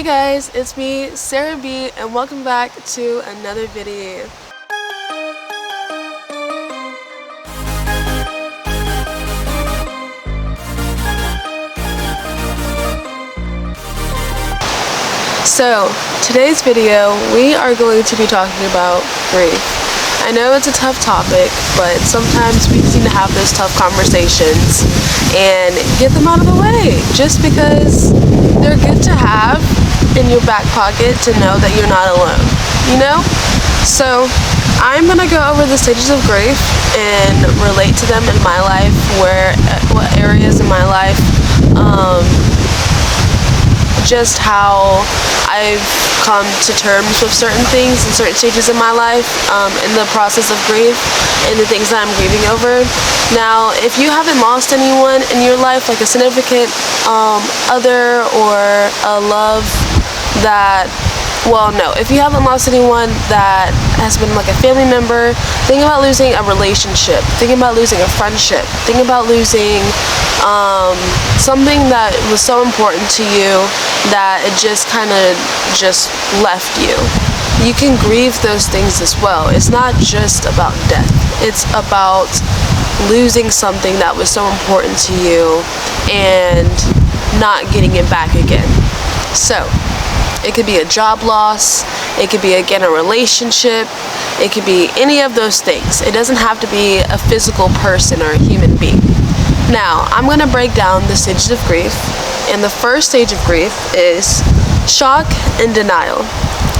Hey guys, it's me, Sara B, and welcome back to another video. So, today's video, we are going to be talking about grief. I know it's a tough topic, but sometimes we just need to have those tough conversations and get them out of the way, just because they're good to have in your back pocket to know that you're not alone, you know? So, I'm gonna go over the stages of grief and relate to them in my life, what areas in my life, just how I've come to terms with certain things and certain stages in my life in the process of grief and the things that I'm grieving over. Now, if you haven't lost anyone in your life, like a significant other or a love that, if you haven't lost anyone that has been like a family member, think about losing a relationship, think about losing a friendship, think about losing something that was so important to you that it just kind of just left you. You can grieve those things as well. It's not just about death. It's about losing something that was so important to you and not getting it back again. So, it could be a job loss, it could be, again, a relationship, it could be any of those things. It doesn't have to be a physical person or a human being. Now, I'm going to break down the stages of grief, and the first stage of grief is shock and denial.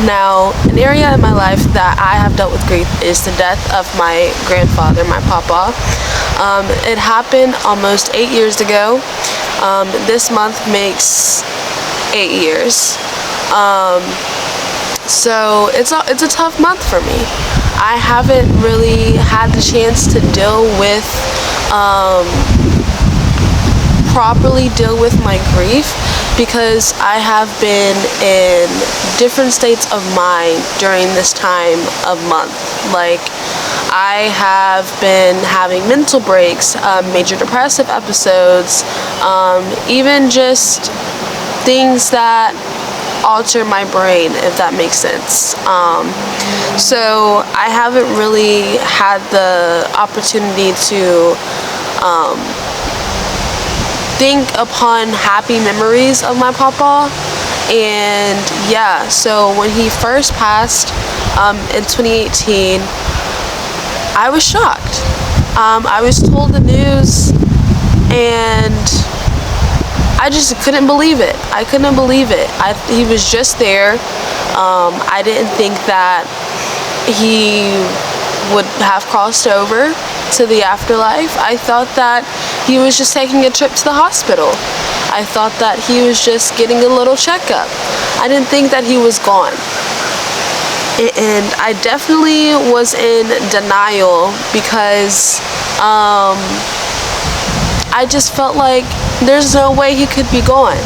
Now, an area in my life that I have dealt with grief is the death of my grandfather, my papa. It happened almost 8 years ago. This month makes 8 years. So it's a tough month for me. I haven't really had the chance to properly deal with my grief because I have been in different states of mind during this time of month. Like, I have been having mental breaks, major depressive episodes, even just things that alter my brain, if that makes sense. So I haven't really had the opportunity to think upon happy memories of my papa. And yeah, so when he first passed in 2018, I was shocked. I was told the news and I just couldn't believe it. I couldn't believe it. He was just there. I didn't think that he would have crossed over to the afterlife. I thought that he was just taking a trip to the hospital. I thought that he was just getting a little checkup. I didn't think that he was gone. And I definitely was in denial because I just felt like there's no way he could be gone.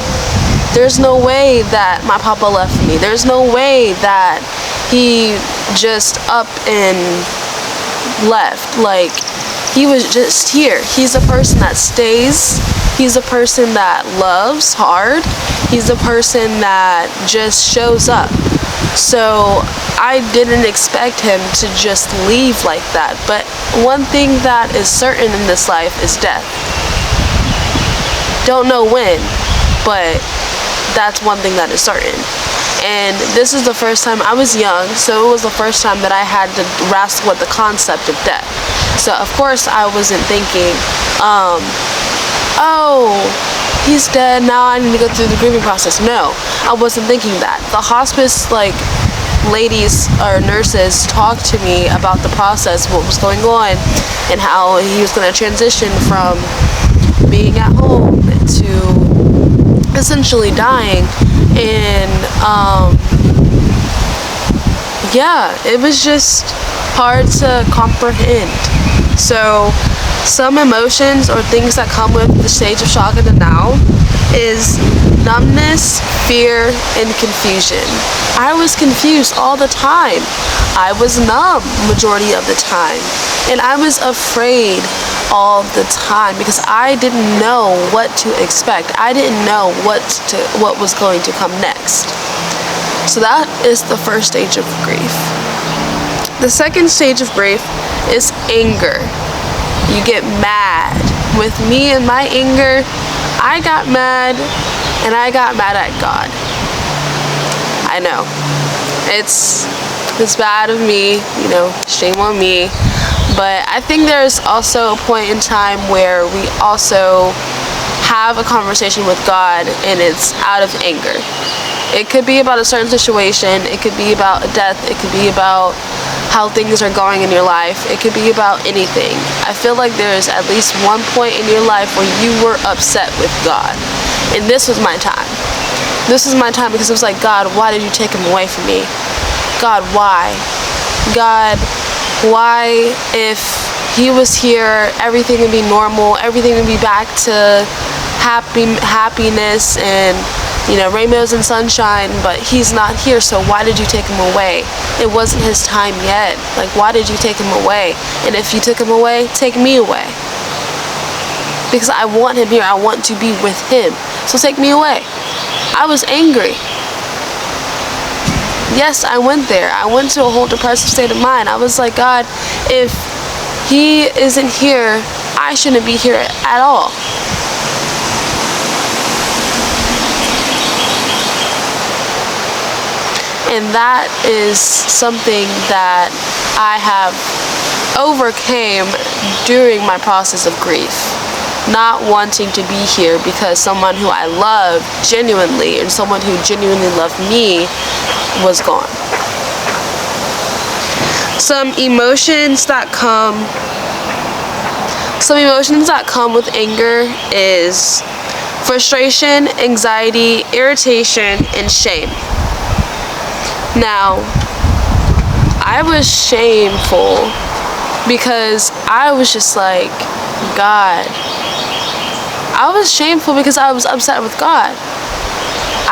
There's no way that my papa left me. There's no way that he just up and left. Like, he was just here. He's a person that stays. He's a person that loves hard. He's a person that just shows up. So I didn't expect him to just leave like that. But one thing that is certain in this life is death. Don't know when, but that's one thing that is certain. And this is the first time, I was young, so it was the first time that I had to wrestle with the concept of death. So of course I wasn't thinking, oh, he's dead, now I need to go through the grieving process. No, I wasn't thinking that. The hospice, ladies or nurses talked to me about the process, what was going on, and how he was going to transition from being at home to essentially dying. And it was just hard to comprehend. So some emotions or things that come with the stage of shock and denial is numbness, fear, and confusion. I was confused all the time. I was numb majority of the time. And I was afraid all the time because I didn't know what to expect. I didn't know what was going to come next. So that is the first stage of grief. The second stage of grief is anger. You get mad. With me and my anger, I got mad, and I got mad at God. I know. It's bad of me, shame on me. But I think there's also a point in time where we also have a conversation with God, and it's out of anger. It could be about a certain situation. It could be about a death. It could be about how things are going in your life. It could be about anything. I feel like there's at least one point in your life where you were upset with God. And this was my time. This was my time because it was like, God, why did you take him away from me? God, why? God, why, if he was here, everything would be normal, everything would be back to happiness and rainbows and sunshine, but he's not here, so why did you take him away? It wasn't his time yet. Like, why did you take him away? And if you took him away, take me away. Because I want him here. I want to be with him. So take me away. I was angry. Yes, I went there. I went to a whole depressive state of mind. I was like, God, if he isn't here, I shouldn't be here at all. And that is something that I have overcame during my process of grief. Not wanting to be here because someone who I love genuinely and someone who genuinely loved me was gone. Some emotions that come with anger is frustration, anxiety, irritation, and shame. Now, I was shameful because I was just like, God. I was shameful because I was upset with God.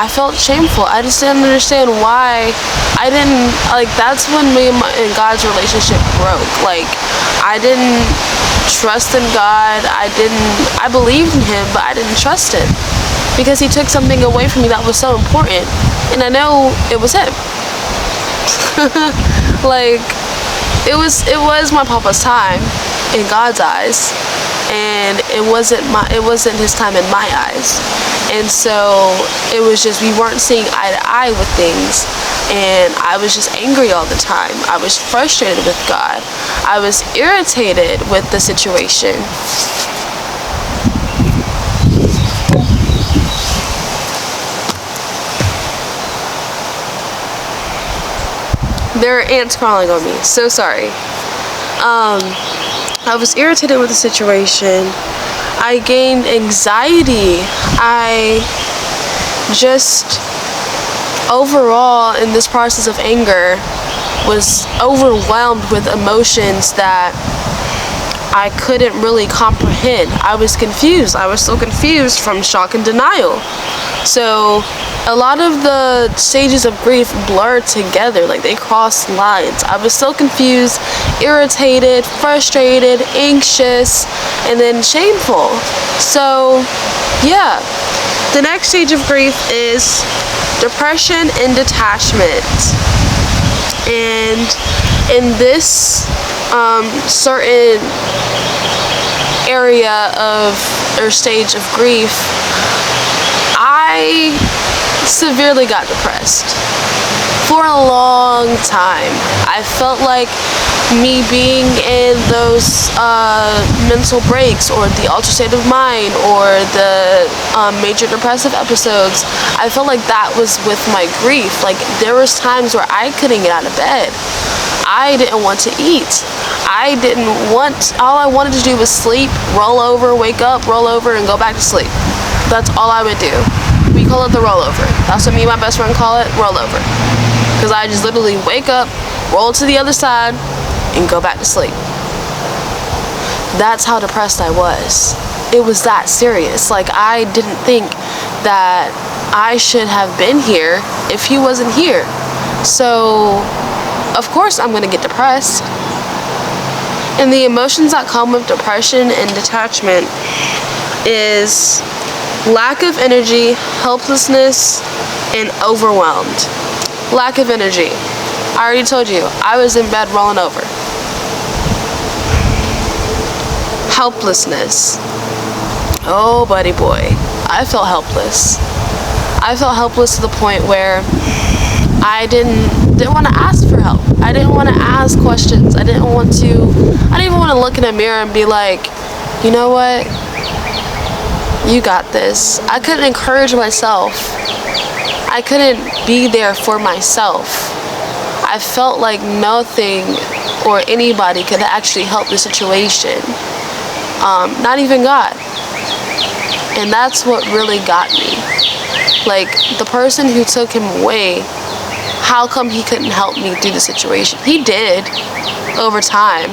I felt shameful. I just didn't understand why that's when me and God's relationship broke. Like, I didn't trust in God. I believed in him, but I didn't trust him because he took something away from me that was so important. And I know it was him. Like, it was my papa's time in God's eyes, and it wasn't his time in my eyes. And so it was just, we weren't seeing eye to eye with things, and I was just angry all the time. I was frustrated with God. I was irritated with the situation. There are ants crawling on me. So sorry. I was irritated with the situation. I gained anxiety. I just overall in this process of anger was overwhelmed with emotions that I couldn't really comprehend. I was confused. I was so confused from shock and denial. So a lot of the stages of grief blurred together, like they crossed lines. I was so confused, irritated, frustrated, anxious, and then shameful. So yeah, the next stage of grief is depression and detachment. And in this certain area or stage of grief, I severely got depressed for a long time. I felt like me being in those mental breaks or the altered state of mind or the major depressive episodes, I felt like that was with my grief. Like, there was times where I couldn't get out of bed. I didn't want to eat. All I wanted to do was sleep, roll over, wake up, roll over, and go back to sleep. That's all I would do. We call it the rollover. That's what me and my best friend call it, rollover. Because I just literally wake up, roll to the other side, and go back to sleep. That's how depressed I was. It was that serious. Like, I didn't think that I should have been here if he wasn't here. So, of course I'm going to get depressed. And the emotions that come with depression and detachment is lack of energy, helplessness, and overwhelmed. Lack of energy. I already told you, I was in bed rolling over. Helplessness. Oh, buddy boy. I felt helpless. I felt helpless to the point where I didn't want to ask for help. I didn't want to ask questions. I didn't even want to look in a mirror and be like, you know what? You got this. I couldn't encourage myself. I couldn't be there for myself. I felt like nothing or anybody could actually help the situation. Not even God. And that's what really got me. Like, the person who took him away, how come he couldn't help me through the situation? He did over time.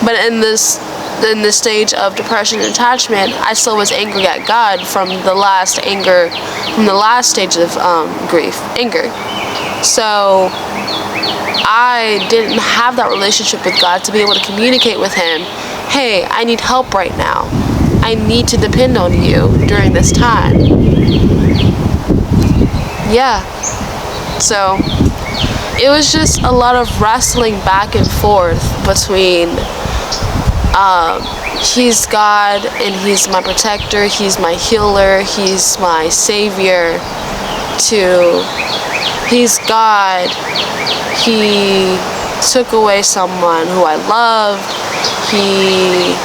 But in this stage of depression and attachment, I still was angry at God from the last stage of grief, anger. So I didn't have that relationship with God to be able to communicate with him. Hey, I need help right now. I need to depend on you during this time. Yeah. So it was just a lot of wrestling back and forth between he's God and he's my protector, he's my healer, he's my savior, to he's God, he took away someone who I loved, he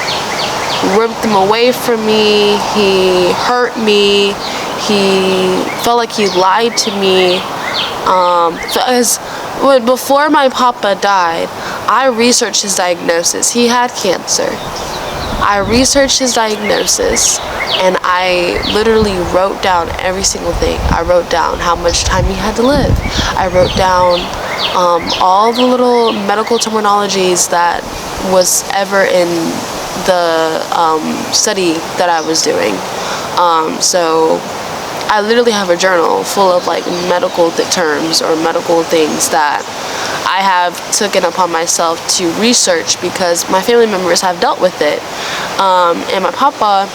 ripped them away from me, he hurt me, he felt like he lied to me. Before my papa died, I researched his diagnosis. He had cancer. I researched his diagnosis and I literally wrote down every single thing. I wrote down how much time he had to live. I wrote down all the little medical terminologies that was ever in the study that I was doing. So I literally have a journal full of like medical terms or medical things that I have taken upon myself to research because my family members have dealt with it. And my papa,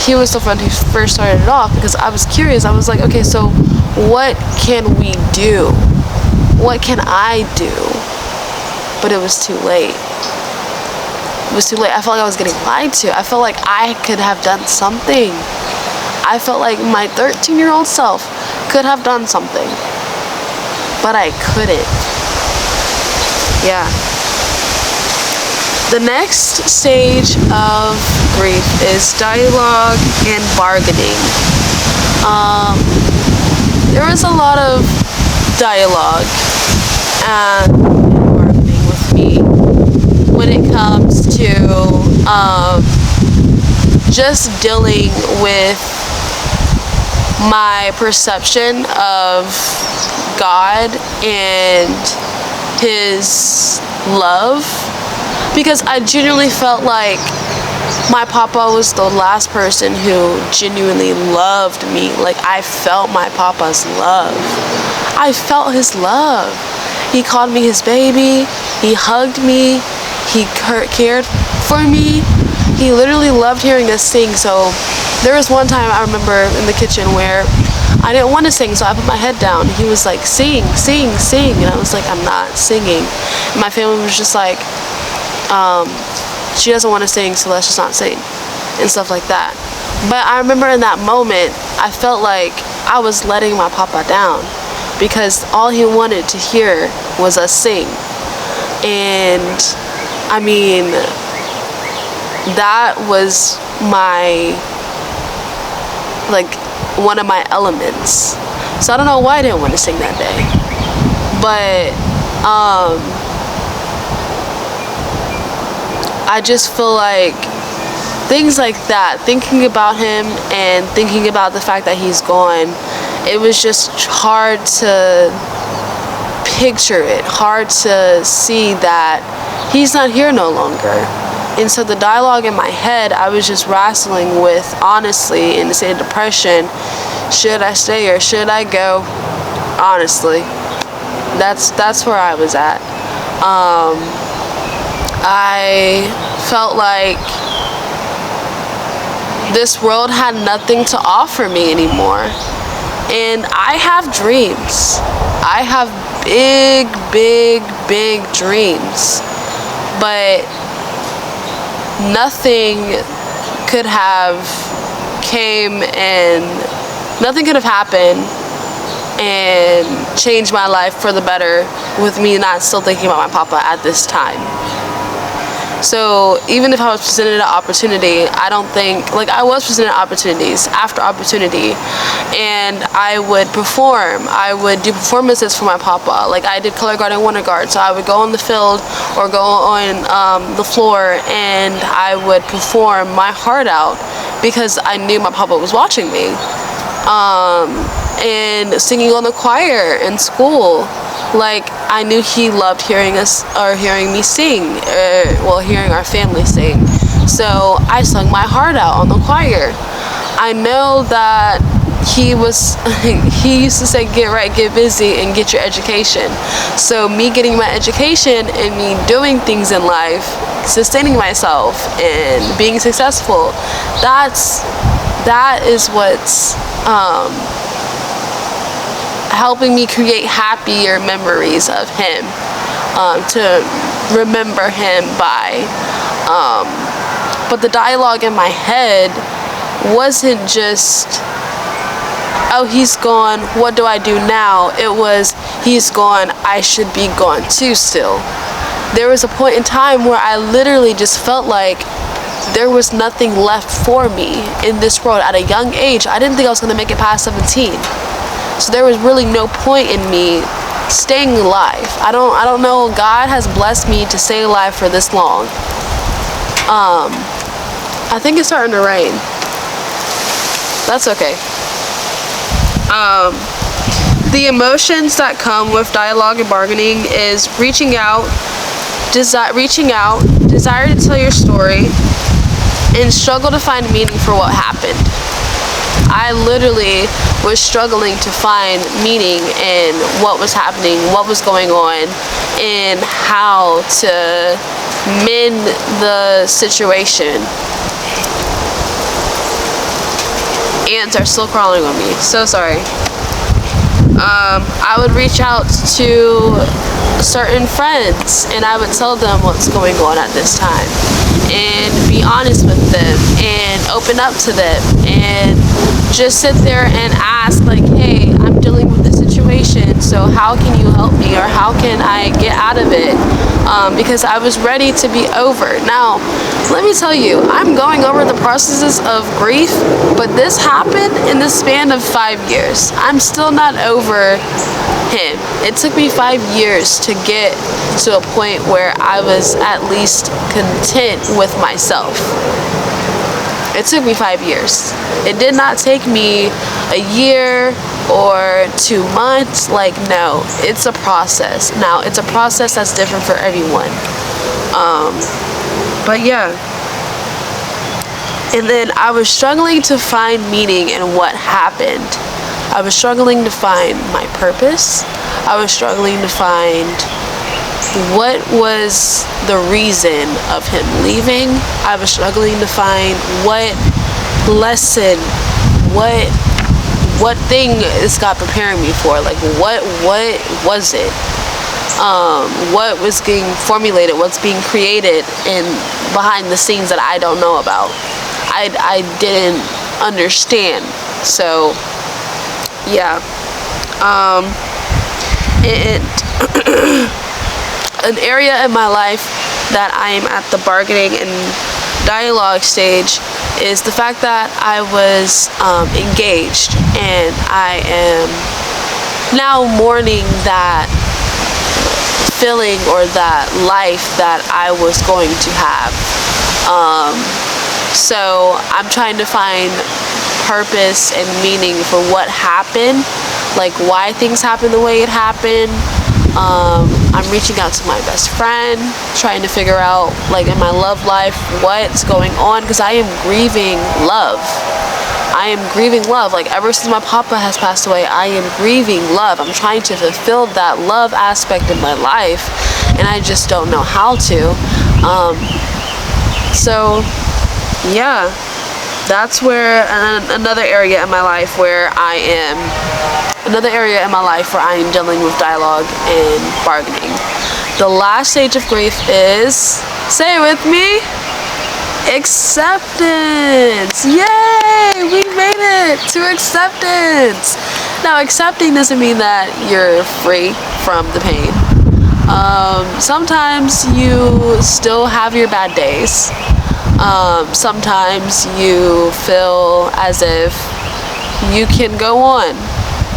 he was the one who first started it off because I was curious. I was like, okay, so what can we do? What can I do? But it was too late. It was too late. I felt like I was getting lied to. I felt like I could have done something. I felt like my 13-year-old self could have done something, but I couldn't. Yeah. The next stage of grief is dialogue and bargaining. There was a lot of dialogue and bargaining with me when it comes to just dealing with my perception of God and his love, because I genuinely felt like my papa was the last person who genuinely loved me. Like, I felt my papa's love. I felt his love. He called me his baby. He hugged me. He cared for me. He literally loved hearing us sing. So there was one time I remember in the kitchen where I didn't want to sing, so I put my head down. He was like, sing, sing, sing. And I was like, I'm not singing. And my family was just like, she doesn't want to sing, so let's just not sing. And stuff like that. But I remember in that moment, I felt like I was letting my papa down because all he wanted to hear was us sing. And I mean, that was one of my elements. So I don't know why I didn't want to sing that day. But I just feel like things like that, thinking about him and thinking about the fact that he's gone, it was just hard to picture it, hard to see that he's not here no longer. And so the dialogue in my head, I was just wrestling with, honestly, in the state of depression, should I stay or should I go? Honestly, that's where I was at. I felt like this world had nothing to offer me anymore. And I have dreams. I have big, big, big dreams, but nothing could have happened and changed my life for the better with me not still thinking about my papa at this time. So even if I was presented an opportunity, I don't think, like, I was presented opportunities after opportunity, and I would perform. I would do performances for my papa. Like, I did color guard and winter guard, so I would go on the field or go on the floor, and I would perform my heart out because I knew my papa was watching me. And singing on the choir in school. Like, I knew he loved hearing me sing, hearing our family sing. So I sung my heart out on the choir. I know that he used to say, get right, get busy, and get your education. So me getting my education and me doing things in life, sustaining myself and being successful, that is what's helping me create happier memories of him, to remember him by. But the dialogue in my head wasn't just, oh, he's gone, what do I do now? It was, he's gone, I should be gone too still. There was a point in time where I literally just felt like there was nothing left for me in this world. At a young age, I didn't think I was going to make it past 17. So there was really no point in me staying alive. I don't know, God has blessed me to stay alive for this long. I think it's starting to rain. That's okay. The emotions that come with dialogue and bargaining is reaching out, desire to tell your story, and struggle to find meaning for what happened. I literally was struggling to find meaning in what was happening, what was going on, and how to mend the situation. Ants are still crawling on me. So sorry. I would reach out to certain friends and I would tell them what's going on at this time and be honest with them and open up to them and just sit there and ask, like, hey, I'm dealing with this situation, so how can you help me, or how can I get out of it? Because I was ready to be over. Now, let me tell you, I'm going over the processes of grief, but this happened in the span of 5 years. I'm still not over him. It took me 5 years to get to a point where I was at least content with myself. It took me 5 years. It did not take me a year or 2 months. Like, no, it's a process. Now, it's a process that's different for everyone. But yeah. And then I was struggling to find meaning in what happened. I was struggling to find my purpose. I was struggling to find what was the reason of him leaving. I was struggling to find what lesson, what thing is God preparing me for? Like, what was it? What was being formulated? What's being created in behind the scenes that I don't know about? I didn't understand. So, yeah. An area in my life that I am at the bargaining and dialogue stage is the fact that I was engaged, and I am now mourning that feeling or that life that I was going to have. So I'm trying to find purpose and meaning for what happened, like why things happened the way it happened. I'm reaching out to my best friend, trying to figure out, like, in my love life, what's going on, because I am grieving love. I am grieving love. Like, ever since my papa has passed away, I am grieving love. I'm trying to fulfill that love aspect in my life, and I just don't know how to. So, yeah. That's where another area in my life where I am dealing with dialogue and bargaining. The last stage of grief is, say it with me, acceptance. Yay! We made it to acceptance. Now, accepting doesn't mean that you're free from the pain. Sometimes you still have your bad days. Sometimes you feel as if you can go on,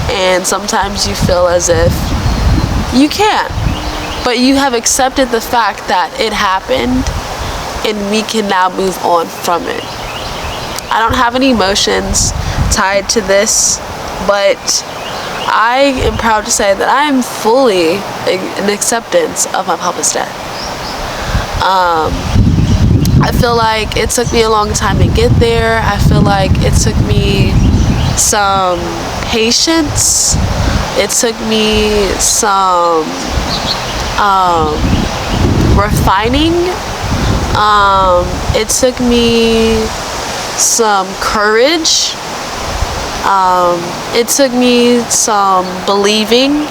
and sometimes you feel as if you can't. But you have accepted the fact that it happened, and we can now move on from it. I don't have any emotions tied to this, but I am proud to say that I am fully in acceptance of my papa's death. I feel like it took me a long time to get there. I feel like it took me some patience. It took me some refining. It took me some courage. It took me some believing.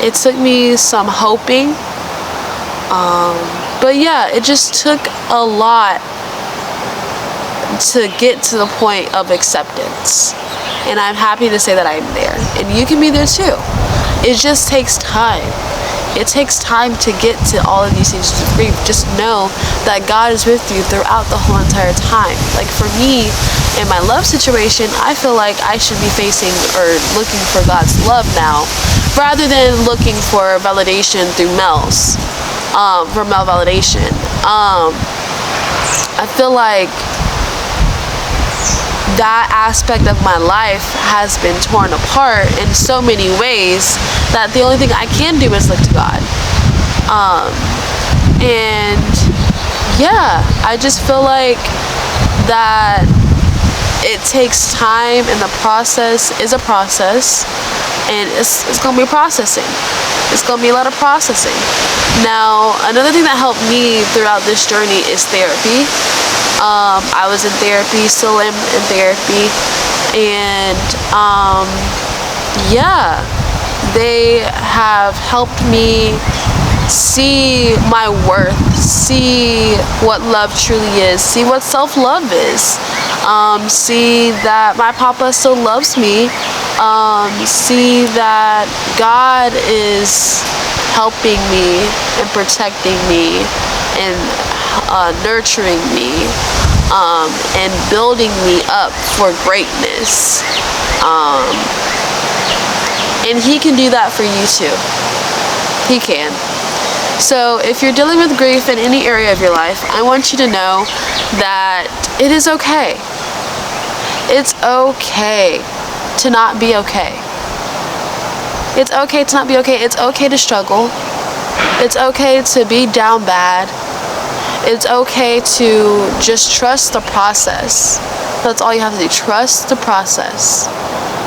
It took me some hoping. But yeah, it just took a lot to get to the point of acceptance. And I'm happy to say that I'm there. And you can be there too. It just takes time. It takes time to get to all of these stages of grief. Just know that God is with you throughout the whole entire time. Like for me, in my love situation, I feel like I should be facing or looking for God's love now, rather than looking for validation through males. For male validation. I feel like that aspect of my life has been torn apart in so many ways that the only thing I can do is look to God. And yeah, I just feel like that it takes time, and the process is a process, and it's going to be processing. It's going to be a lot of processing. Now, another thing that helped me throughout this journey is therapy. I was in therapy, still am in therapy, and yeah, they have helped me see my worth, see what love truly is, see what self-love is, see that my papa still loves me, see that God is helping me and protecting me and nurturing me and building me up for greatness. And He can do that for you too. He can. So if you're dealing with grief in any area of your life, I want you to know that it is okay. It's okay to not be okay. It's okay to not be okay. It's okay to struggle. It's okay to be down bad. It's okay to just trust the process. That's all you have to do. Trust the process.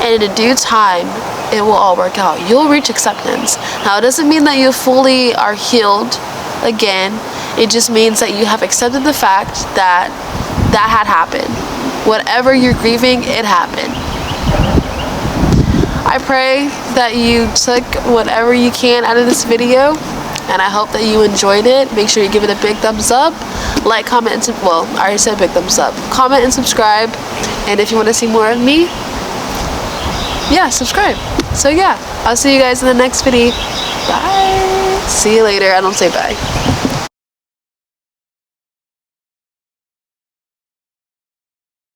And in a due time, it will all work out. You'll reach acceptance. Now, it doesn't mean that you fully are healed again. It just means that you have accepted the fact that that had happened. Whatever you're grieving, it happened. I pray that you took whatever you can out of this video, and I hope that you enjoyed it. Make sure you give it a big thumbs up. Like, comment, and well, I already said big thumbs up. Comment and subscribe. And if you want to see more of me, yeah, subscribe. So yeah, I'll see you guys in the next video. Bye. See you later. I don't say bye.